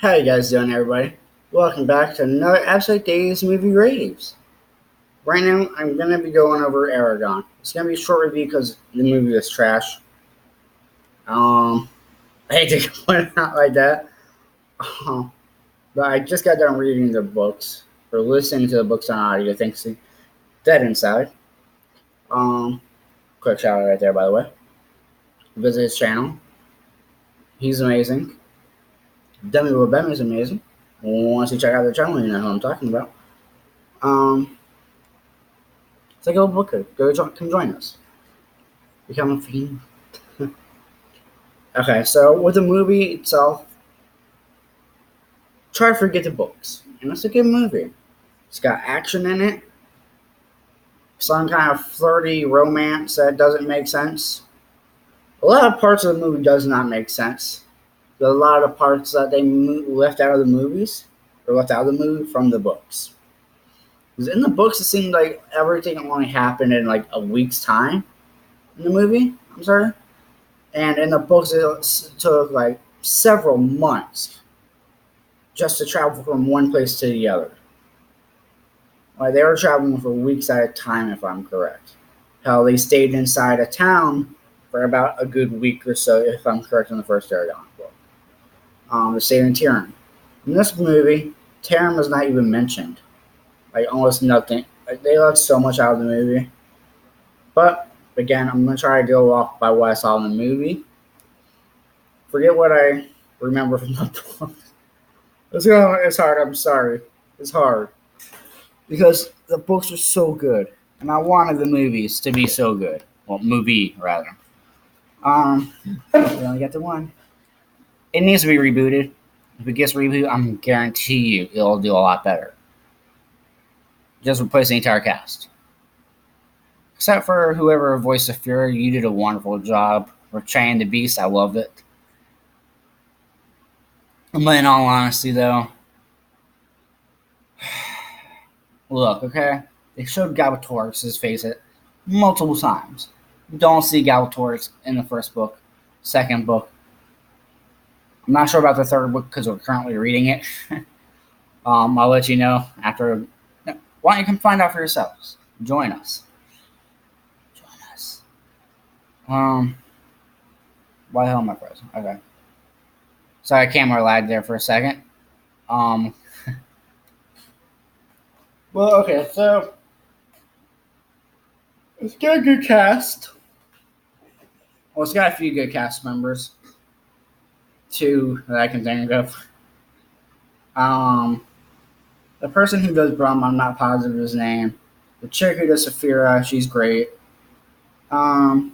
How you guys doing, everybody? Welcome back to another episode of Daves Movie Raves. Right now, I'm going to be going over Eragon. It's going to be a short review because the movie is trash. I hate to point it out like that. But I just got done reading the books, or listening to the books on audio, thanks to Dead Inside. Quick shout out right there, by the way. Visit his channel. He's amazing. Demi Wabem is amazing. Once you check out the channel, you know who I'm talking about. It's like a booker. Come join us. Become a fiend. Okay, so with the movie itself, try to forget the books. And it's a good movie. It's got action in it. Some kind of flirty romance that doesn't make sense. A lot of parts of the movie does not make sense. There's a lot of parts that they left out of the movies, or left out of the movie from the books. Because in the books, it seemed like everything only happened in like a week's time. In the movie, I'm sorry. And in the books, it took like several months just to travel from one place to the other. Like they were traveling for weeks at a time, if I'm correct. How they stayed inside a town for about a good week or so, if I'm correct in the first Eragon book. They stayed in Tyrion. In this movie, Tyrion was not even mentioned. Like almost nothing. Like they left so much out of the movie. But again, I'm gonna try to go off by what I saw in the movie. Forget what I remember from the book. It's hard. I'm sorry. It's hard because the books are so good, and I wanted the movies to be so good. Well, movie rather. We only got the one. It needs to be rebooted. If it gets rebooted, I'm guarantee you it'll do a lot better. Just replace the entire cast. Except for whoever voiced the Fury, you did a wonderful job portraying the Beast. I loved it. But in all honesty, though, look, okay? They showed Galbatorix's face it multiple times. You don't see Galbatorix in the first book, second book. I'm not sure about the third book because we're currently reading it. I'll let you know after. Why don't you come find out for yourselves? Join us. Why the hell am I frozen? Okay. Sorry, camera lagged there for a second. Well, okay, so it's got a good cast. Well, it's got a few good cast members. Two that I can think of. The person who does Brum, I'm not positive of his name. The chick who does Saphira, she's great. And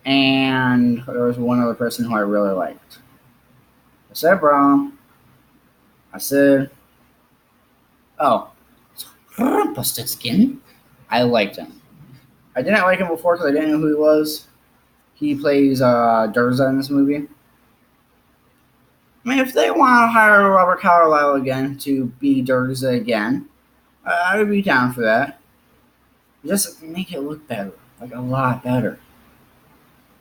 there was one other person who I really liked. I said Brum. I said, oh, busted skin. I liked him. I didn't like him before because I didn't know who he was. He plays Durza in this movie. I mean, if they want to hire Robert Carlyle again to be Durza again, I would be down for that. Just make it look better, like a lot better.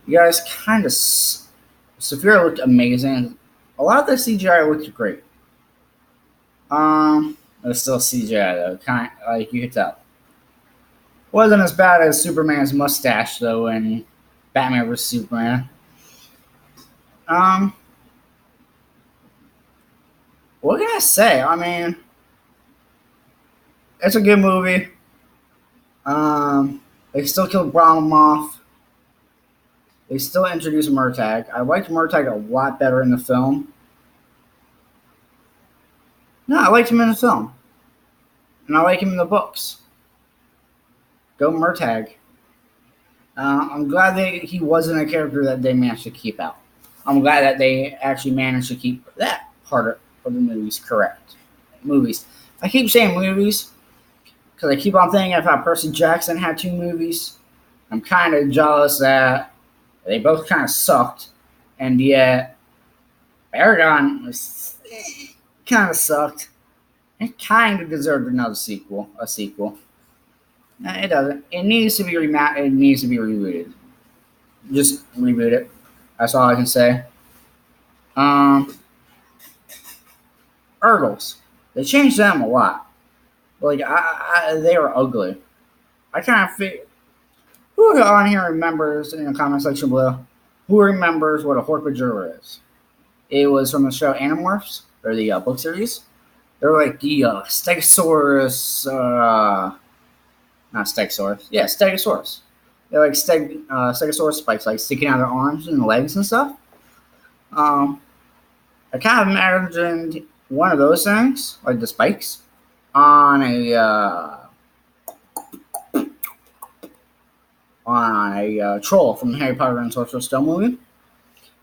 You guys kind of. Saphira looked amazing. A lot of the CGI looked great. It's still CGI though, kind of, like you could tell. Wasn't as bad as Superman's mustache though in Batman vs Superman. What can I say? I mean, it's a good movie. They still killed Brom off. They still introduced Murtagh. I liked Murtagh a lot better in the film. No, I liked him in the film. And I like him in the books. Go Murtagh. I'm glad he wasn't a character that they managed to keep out. I'm glad that they actually managed to keep that part of the movies correct. Movies. I keep saying movies because I keep on thinking if Percy Jackson had 2 movies. I'm kind of jealous that they both kind of sucked, and yet Eragon was kind of sucked. It kind of deserved another sequel. A sequel. No, it doesn't. It needs to be It needs to be rebooted. Just reboot it. That's all I can say. Um, Urgles. They changed them a lot. Like, they were ugly. I kind of feel. Who on here remembers in the comment section below? Who remembers what a Hork-Bajir is? It was from the show Animorphs, or the book series. They're like the Stegosaurus, not Stegosaurus. Yeah, Stegosaurus. They're like Stegosaurus spikes, like sticking out of their arms and legs and stuff. I kind of imagined one of those things, like the spikes, on a troll from the Harry Potter and Sorcerer's Stone movie.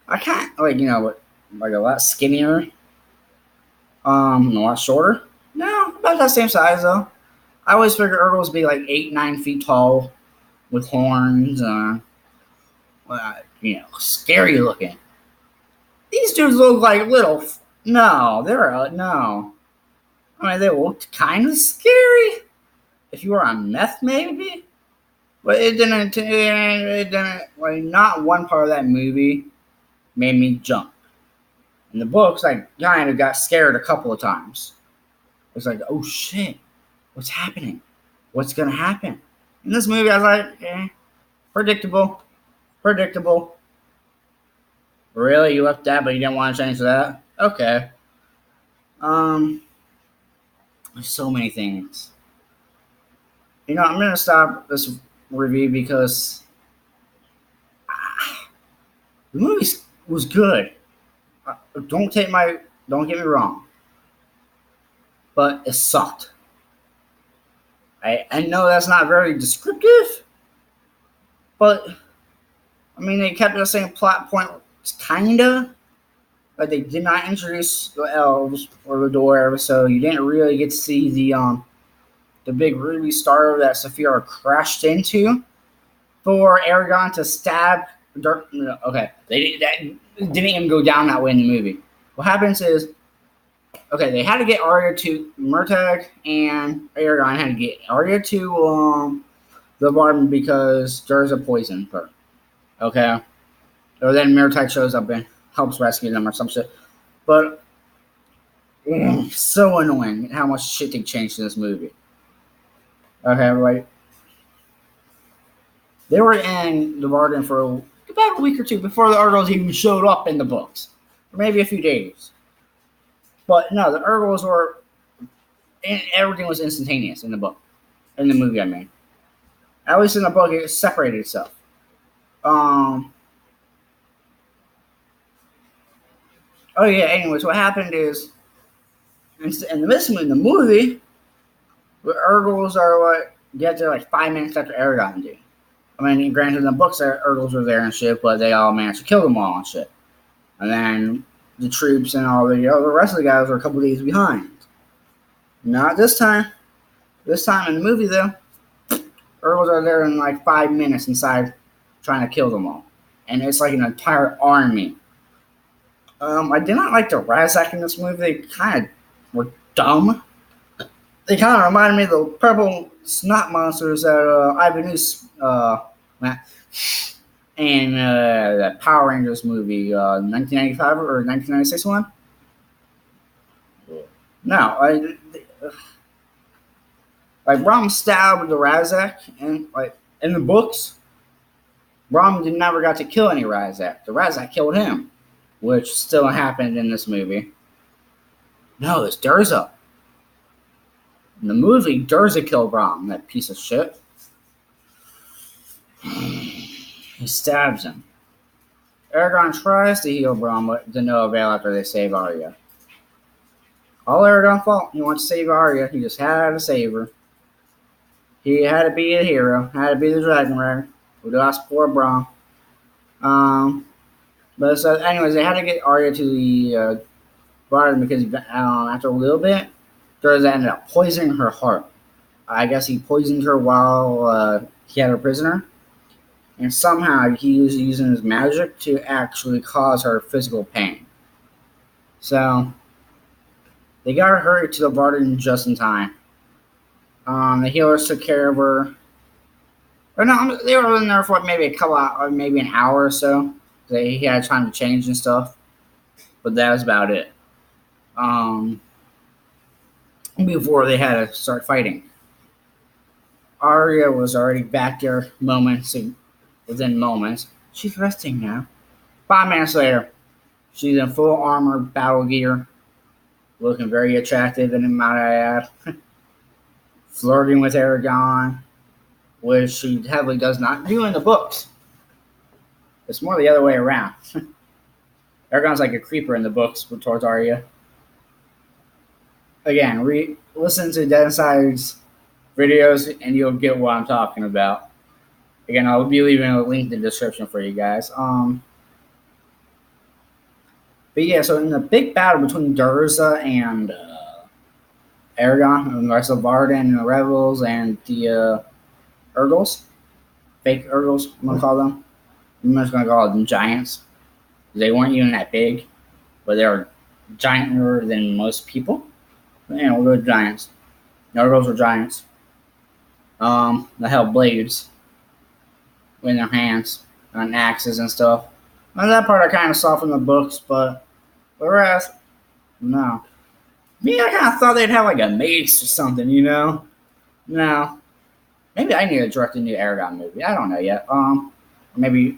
I can't, like a lot skinnier, a lot shorter. No, about that same size though. I always figured Urgles would be like 8-9 feet tall, with horns, scary looking. These dudes look like little. No, they're no. I mean, they looked kind of scary. If you were on meth, maybe. But it didn't. Like, not one part of that movie made me jump. In the books, I kind of got scared a couple of times. It's like, oh shit, what's happening? What's gonna happen? In this movie, I was like, predictable. Really, you left that, but you didn't want to change that? Okay. There's so many things. I'm gonna stop this review because the movie was good. Don't get me wrong, but it sucked. I know that's not very descriptive, but I mean they kept the same plot point, kinda. Like they did not introduce the elves or the dwarves, so you didn't really get to see the big ruby star that Saphira crashed into for Eragon to stab. Okay, that didn't even go down that way in the movie. What happens is, okay, they had to get Arya to Murtagh, and Eragon had to get Arya to the barn because Durza poisoned her. Okay, or then Murtagh shows up and helps rescue them or some shit. But so annoying how much shit they changed in this movie. Okay, right. They were in the garden for about a week or two before the Urgles even showed up in the books. Or maybe a few days. But no, the Urgles were... And everything was instantaneous in the book. In the movie, I mean. At least in the book, it separated itself. Oh yeah, anyways, what happened is... In the movie, the Urgles are like... Get there like 5 minutes after Eragon did. I mean, granted, in the books, the Urgles were there and shit, but they all managed to kill them all and shit. And then the troops and all the rest of the guys were a couple days behind. Not this time. This time in the movie, though, Urgles are there in like 5 minutes inside trying to kill them all. And it's like an entire army. I did not like the Razak in this movie. They kind of were dumb. They kind of reminded me of the purple snot monsters that Ivanus and that Power Rangers movie, 1995 or 1996 one. No, like Braum stabbed the Razak, and like in the books, Braum never got to kill any Razak. The Razak killed him, which still happened in this movie. No, it's Durza. In the movie, Durza killed Braum, that piece of shit. He stabs him. Eragon tries to heal Braum, but to no avail after they save Arya. All Eragon's fault. He wants to save Arya. He just had to save her. He had to be a hero. Had to be the Dragon Rider. We lost poor Braum. But so, anyways, they had to get Arya to the garden because after a little bit, Durza ended up poisoning her heart. I guess he poisoned her while he had her prisoner. And somehow he was using his magic to actually cause her physical pain. So they got her to the garden just in time. The healers took care of her. Or no, they were in there for maybe a couple hours, maybe an hour or so. He had time to change and stuff. but that was about it. Before they had to start fighting, Arya was already back there within moments. She's resting now. 5 minutes later, she's in full armor, battle gear, looking very attractive, and might I add, flirting with eragon, which she heavily does not do in the books. It's more the other way around. eragon's like a creeper in the books towards Arya. Again, listen to Daves-Raves videos and you'll get what I'm talking about. Again, I'll be leaving a link in the description for you guys. But yeah, so in the big battle between Durza and eragon, and the rest of Varden and the Rebels and the Urgles, fake Urgles, I'm gonna call them. I'm just gonna call them giants. They weren't even that big, but they were gianter than most people. Yeah, we'll go with giants. The Urgles were giants. They held blades in their hands and axes and stuff. Now, that part I kind of saw from the books, but the rest, no. Me, I kind of thought they'd have like a mace or something, you know? No. Maybe I need to direct a new eragon movie. I don't know yet. Maybe,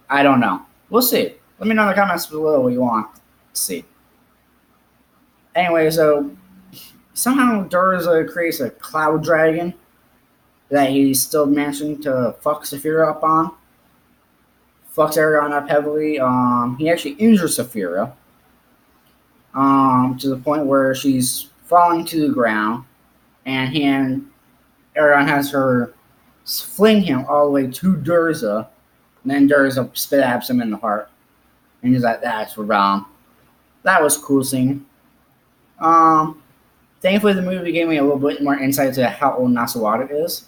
I don't know. We'll see. Let me know in the comments below what you want to see. Anyway, so somehow Durza creates a cloud dragon that he's still managing to fuck Saphira up on. Fucks eragon up heavily. He actually injures Saphira. To the point where she's falling to the ground, and eragon has her fling him all the way to Durza, and then Durza stabs him in the heart, and he's like, "That's wrong." That was cool scene. Thankfully, the movie gave me a little bit more insight to how old Nasawada is.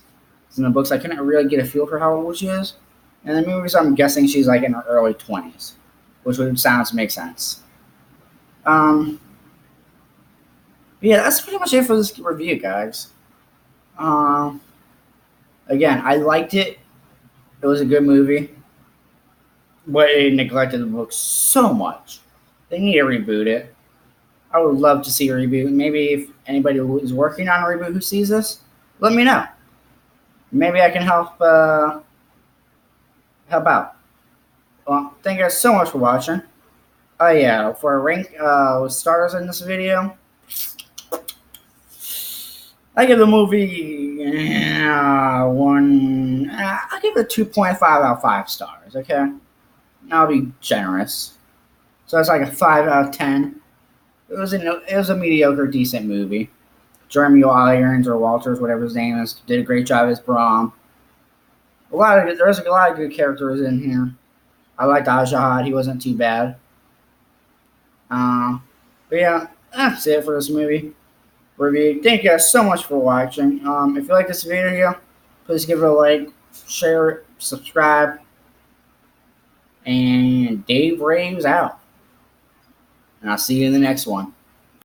In the books, I couldn't really get a feel for how old she is. In the movies, I'm guessing she's like in her early 20s, which would sound to make sense. Yeah, that's pretty much it for this review, guys. Again, I liked it. It was a good movie, but it neglected the book so much. They need to reboot it. I would love to see a reboot. Maybe if anybody who is working on a reboot who sees this, let me know. Maybe I can help out. Well, thank you guys so much for watching. Oh yeah, for a rank with stars in this video, I give the movie I give it 2.5 out of 5 stars. Okay, I'll be generous. So that's like a 5 out of 10. It was a mediocre, decent movie. Jeremy Irons or Walters, whatever his name is, did a great job as Brahm. There's a lot of good characters in here. I liked Ajahad. He wasn't too bad. But yeah, that's it for this movie review. Thank you guys so much for watching. If you like this video, please give it a like, share it, subscribe, and Daves-Raves out. And I'll see you in the next one.